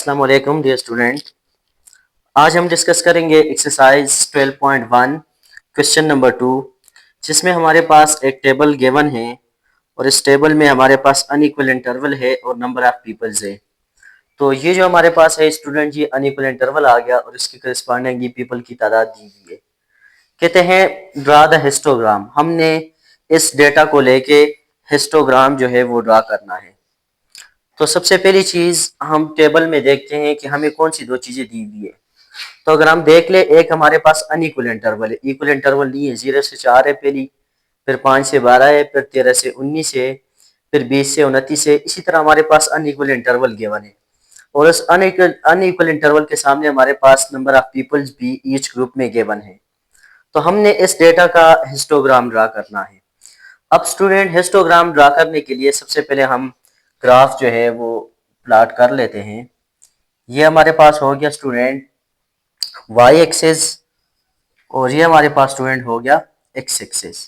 अस्सलाम वालेकुम dear student. आज हम डिस्कस करेंगे एक्सरसाइज 12.1 क्वेश्चन नंबर 2, जिसमें हमारे पास एक टेबल गिवन है और इस टेबल में हमारे पास अनइक्वल इंटरवल है और नंबर ऑफ पीपल्स है। तो ये जो हमारे पास है स्टूडेंट, ये अनइक्वल इंटरवल आ गया और इसके करस्पॉन्डिंग ये पीपल की तादाद दी हुई है। कहते हैं ड्रा द हिस्टोग्राम। हमने इस डेटा को लेके हिस्टोग्राम जो है वो ड्रा करना है। तो सबसे पहली चीज हम टेबल में देखते हैं कि हमें कौन सी दो चीजें दी हुई है। तो अगर हम देख ले, एक हमारे पास अनइक्वल इंटरवल है, इक्वल इंटरवल नहीं है। 0 से 4 है पहली, फिर 5 से 12 है, फिर 13 से 19 है, फिर 20 से 29 है। इसी तरह हमारे पास अनइक्वल इंटरवल गिवन है और उस अनइक्वल इंटरवल के सामने हमारे पास नंबर ऑफ पीपल्स भी ईच ग्रुप में गिवन है। तो हमने इस डेटा का हिस्टोग्राम ड्रा करना है। अब स्टूडेंट, हिस्टोग्राम ड्रा करने के लिए सबसे पहले हम ग्राफ जो है वो प्लॉट कर लेते हैं। ये हमारे पास हो गया स्टूडेंट वाई एक्सिस और ये हमारे पास स्टूडेंट हो गया एक्स एक्सिस।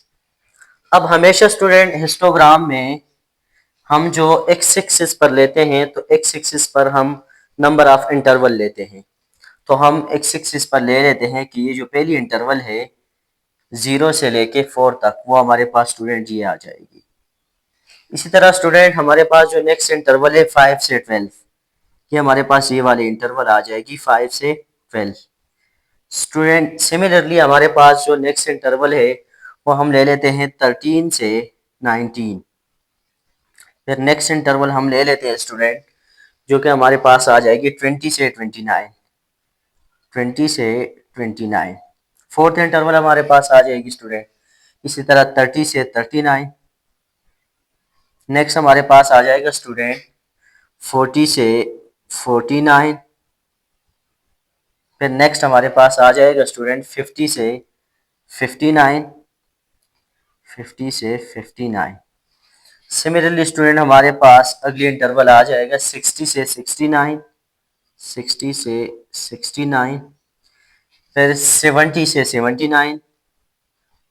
अब हमेशा स्टूडेंट हिस्टोग्राम में हम जो एक्स एक्सिस पर लेते हैं तो एक्स एक्सिस पर हम नंबर ऑफ इंटरवल लेते हैं। तो हम एक्स एक्सिस पर ले लेते हैं कि ये जो पहली इंटरवल है 0 से लेके 4 तक, वो हमारे पास स्टूडेंट ये आ जाएगी। इसी तरह स्टूडेंट हमारे पास जो नेक्स्ट इंटरवल है 5 से 12, ये हमारे पास ये वाली इंटरवल आ जाएगी 5 से 12। स्टूडेंट सिमिलरली हमारे पास जो नेक्स्ट इंटरवल है वो हम ले लेते हैं 13 से 19। फिर नेक्स्ट इंटरवल हम ले लेते हैं स्टूडेंट जो कि हमारे पास आ जाएगी 20 से 29, 20 से 29। फोर्थ इंटरवल हमारे पास आ जाएगी स्टूडेंट इसी तरह 30 से 39। नेक्स्ट हमारे पास आ जाएगा स्टूडेंट 40 से 49। फिर नेक्स्ट हमारे पास आ जाएगा स्टूडेंट 50 से 59, 50 से 59। सिमिलरली स्टूडेंट हमारे पास अगली इंटरवल आ जाएगा 60 से 69, 60 से 69। फिर 70 से 79,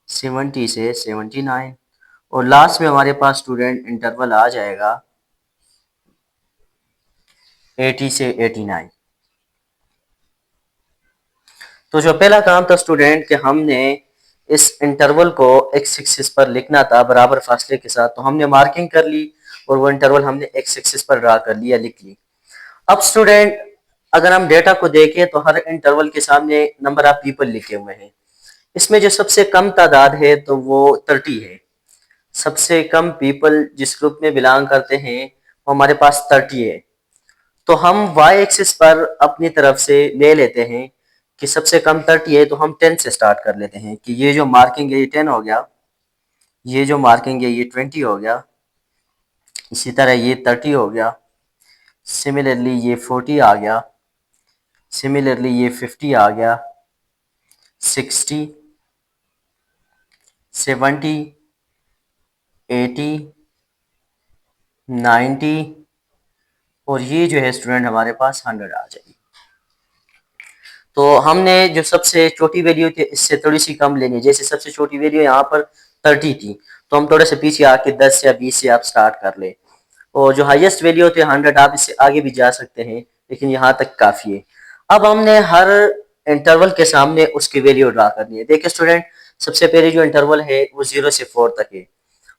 70 से 79 और लास्ट में हमारे पास स्टूडेंट इंटरवल आ जाएगा 80 से 89। तो जो पहला काम था स्टूडेंट कि हमने इस इंटरवल को एक्स एक्सिस पर लिखना था बराबर फासले के साथ, तो हमने मार्किंग कर ली और वो इंटरवल हमने एक्स एक्सिस पर ड्रा कर लिया, लिख ली। अब स्टूडेंट अगर हम डेटा को देखें तो हर इंटरवल के सामने नंबर ऑफ पीपल लिखे हुए हैं। इसमें जो सबसे कम तादाद है तो वो 30 है। सबसे कम पीपल जिस ग्रुप में बिलोंग करते हैं वो हमारे पास 30 है। तो हम वाई एक्सिस पर अपनी तरफ से ले लेते हैं कि सबसे कम 30 है, तो हम 10 से स्टार्ट कर लेते हैं कि ये जो मार्किंग है ये 10 हो गया, ये जो मार्किंग है ये 20 हो गया, इसी तरह ये 30 हो गया, सिमिलरली ये 40 आ गया, सिमिलरली ये 50 आ गया, 60, 70, 80, 90 और ये जो है स्टूडेंट हमारे पास 100 आ जाएगी। तो हमने जो सबसे छोटी वैल्यू थी इससे थोड़ी सी कम लेनी है। जैसे सबसे छोटी वैल्यू यहाँ पर 30 थी तो हम थोड़े से पीछे आके 10 या 20 से आप स्टार्ट कर ले। और जो हाईएस्ट वैल्यू थे 100, आप इससे आगे भी जा सकते हैं लेकिन यहाँ तक काफ़ी है। अब हमने हर इंटरवल के सामने उसकी वैल्यू ड्रा करनी है। देखिए स्टूडेंट, सबसे पहले जो इंटरवल है वो 0 से 4 तक है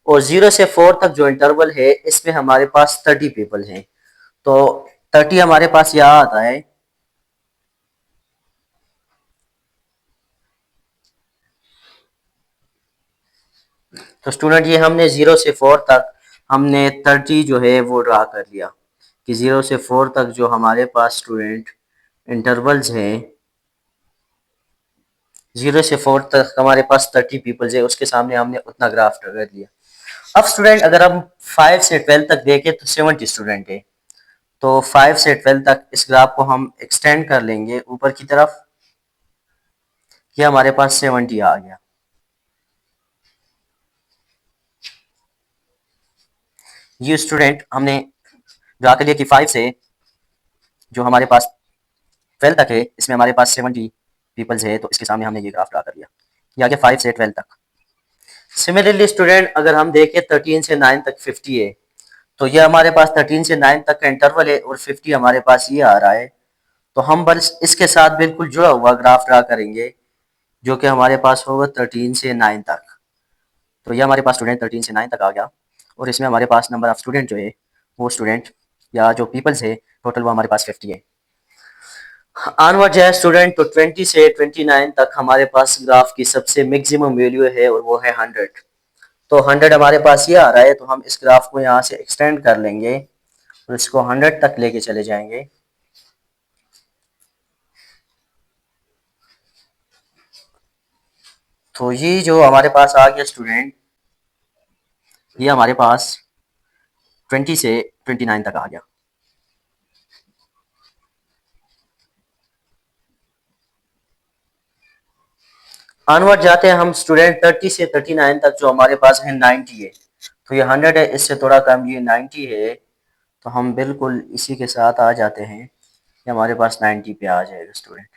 और 0 से 4 तक जो इंटरवल है इसमें हमारे पास 30 पीपल हैं। तो 30 हमारे पास यहाँ आता है। तो स्टूडेंट ये हमने 0 से 4 तक हमने 30 जो है वो ड्रा कर लिया कि 0 से 4 तक जो हमारे पास स्टूडेंट इंटरवल्स हैं, 0 से 4 तक हमारे पास 30 पीपल्स है, उसके सामने हमने उतना ग्राफ कर दिया। अब स्टूडेंट अगर हम 5 से 12 तक देखें तो 70 स्टूडेंट है। तो 5 से 12 तक इस ग्राफ को हम एक्सटेंड कर लेंगे ऊपर की तरफ, ये हमारे पास 70 आ गया। ये स्टूडेंट हमने ड्रा कर लिया कि 5 से जो हमारे पास 12 तक है इसमें हमारे पास 70 पीपल्स है, तो इसके सामने हमने ये ग्राफ ड्रा कर लिया। ये आ गया 5 से 12 तक। सिमिलरली स्टूडेंट अगर हम देखें 13 से 9 तक 50 है, तो ये हमारे पास 13 से 9 तक का इंटरवल है और 50 हमारे पास ये आ रहा है। तो हम बस इसके साथ बिल्कुल जुड़ा हुआ ग्राफ ड्रा करेंगे जो कि हमारे पास होगा 13 से 9 तक। तो ये हमारे पास स्टूडेंट 13 से 9 तक आ गया और इसमें हमारे पास नंबर ऑफ स्टूडेंट जो है वो स्टूडेंट या जो पीपल्स है टोटल वो हमारे पास 50 है। ऑनवर्ड जो है स्टूडेंट, तो 20 से 29 तक हमारे पास ग्राफ की सबसे मैक्सिमम वैल्यू है और वो है 100। तो 100 हमारे पास ये आ रहा है, तो हम इस ग्राफ को यहाँ से एक्सटेंड कर लेंगे और इसको 100 तक लेके चले जाएंगे। तो ये जो हमारे पास आ गया स्टूडेंट, ये हमारे पास 20 से 29 तक आ गया। ऑनवर्ड जाते हैं हम स्टूडेंट 30 से 39 तक, जो हमारे पास है 90 है। तो ये 100 है, इससे थोड़ा कम ये 90 है। तो हम बिल्कुल इसी के साथ आ जाते हैं, ये हमारे पास 90 पे आ जाएगा स्टूडेंट।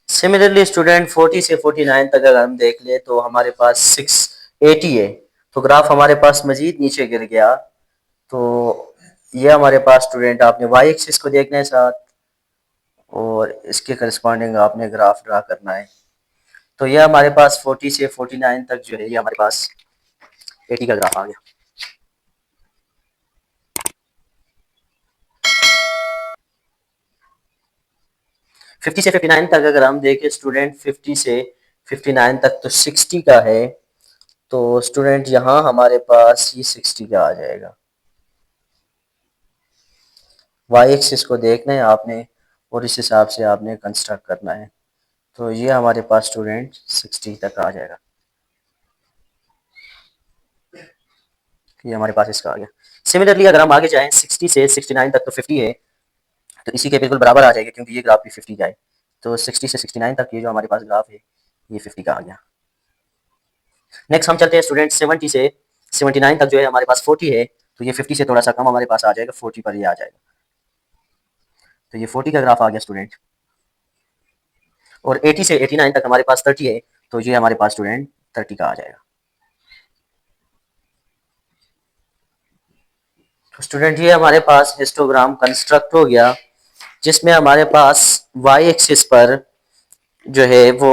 सिमिलरली स्टूडेंट 40 से 49 तक अगर हम देख ले तो हमारे पास 680 है। तो ग्राफ हमारे पास मजीद नीचे गिर गया। तो ये हमारे पास स्टूडेंट आपने वाई एक्सिस को देखना है साथ और इसके करस्पॉन्डिंग आपने ग्राफ ड्रा करना है। तो ये हमारे पास 40 से 49 तक जो है ये हमारे पास 80 का ग्राफ आ गया। फिफ्टी से 59 तक अगर हम देखें स्टूडेंट, 50 से 59 तक तो 60 का है। तो स्टूडेंट यहाँ हमारे पास ये 60 का आ जाएगा। वाई एक्सिस को देखना है आपने और इस हिसाब से आपने कंस्ट्रक्ट करना है। तो ये हमारे पास स्टूडेंट 60 तक आ जाएगा। ये हमारे पास इसका आ गया। सिमिलरली अगर हम आगे जाएं 60 से 69 तक तो 50 है, तो इसी के बिल्कुल बराबर आ जाएगा क्योंकि ये ग्राफ भी 50 का है। तो 60 से 69 तक ये जो हमारे पास ग्राफ है ये 50 का आ गया। नेक्स्ट हम चलते हैं स्टूडेंट 70 से 79 तक जो है हमारे पास 40 है। तो ये 50 से थोड़ा सा कम हमारे पास आ जाएगा, 40 पर ये आ जाएगा। तो ये 40 का ग्राफ आ गया स्टूडेंट। और 80 से 89 तक हमारे पास 30 है। तो ये हमारे पास स्टूडेंट 30 का आ जाएगा। तो स्टूडेंट ये हमारे पास हिस्टोग्राम कंस्ट्रक्ट हो गया जिसमें हमारे पास वाई एक्सिस पर जो है वो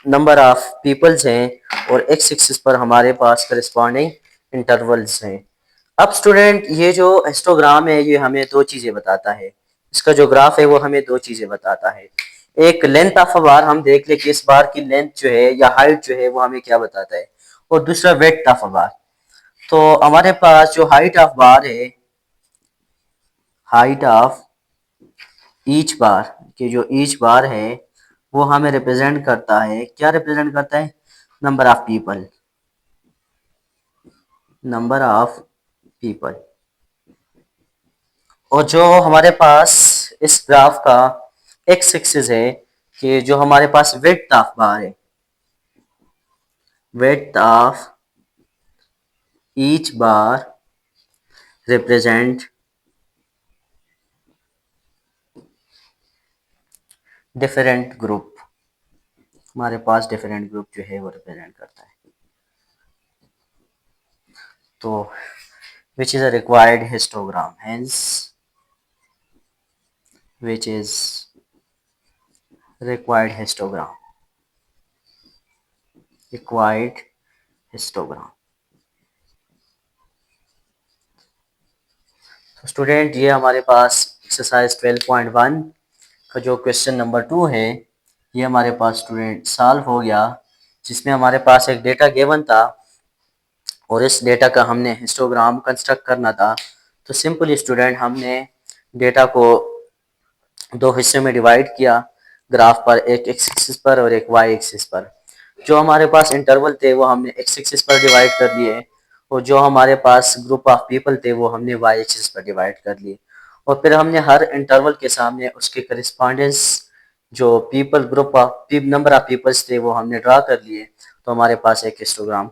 नंबर ऑफ पीपल्स हैं और एक्स एक्सिस पर हमारे पास करस्पॉन्डिंग इंटरवल्स हैं। अब स्टूडेंट ये जो हिस्टोग्राम है ये हमें दो चीज़ें बताता है। इसका जो ग्राफ है वो हमें दो चीज़ें बताता है। एक लेंथ ऑफ अ बार, हम देख ले कि इस बार की लेंथ जो है या हाइट जो है वो हमें क्या बताता है, और दूसरा वेट ऑफ अ बार। तो हमारे पास जो हाइट ऑफ बार है, हाइट ऑफ ईच बार के जो ईच बार है वो हमें रिप्रेजेंट करता है, क्या रिप्रेजेंट करता है, number of people, number of people. और जो हमारे पास इस ग्राफ का एक्स एक्सिस है कि जो हमारे पास विड्थ ऑफ बार है, width of each bar represent different group, हमारे पास डिफरेंट ग्रुप जो है वो रिप्रेजेंट करता है। तो which is a required histogram, hence which is required histogram, required histogram। तो स्टूडेंट ये हमारे पास एक्सरसाइज 12.1 का जो क्वेश्चन नंबर 2 है ये हमारे पास स्टूडेंट सॉल्व हो गया, जिसमें हमारे पास एक डेटा गिवन था और इस डेटा का हमने हिस्टोग्राम कंस्ट्रक्ट करना था। तो सिंपली स्टूडेंट हमने डेटा को दो हिस्से में डिवाइड किया ग्राफ पर, एक एक्स एक्सिस पर और एक वाई एक्सिस पर। जो हमारे पास इंटरवल थे वो हमने एक्स एक्सिस पर डिवाइड कर लिए और जो हमारे पास ग्रुप ऑफ पीपल थे वो हमने वाई एक्सिस पर डिवाइड कर लिए। और फिर हमने हर इंटरवल के सामने उसके करस्पॉन्डेंस जो people group of number of peoples थे वो हमने ड्रा कर लिए। तो हमारे पास एक हिस्टोग्राम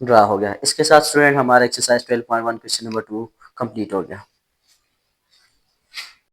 ड्रा हो गया। इसके साथ स्टूडेंट हमारा एक्सरसाइज 12.1 क्वेश्चन नंबर 2 कंप्लीट हो गया।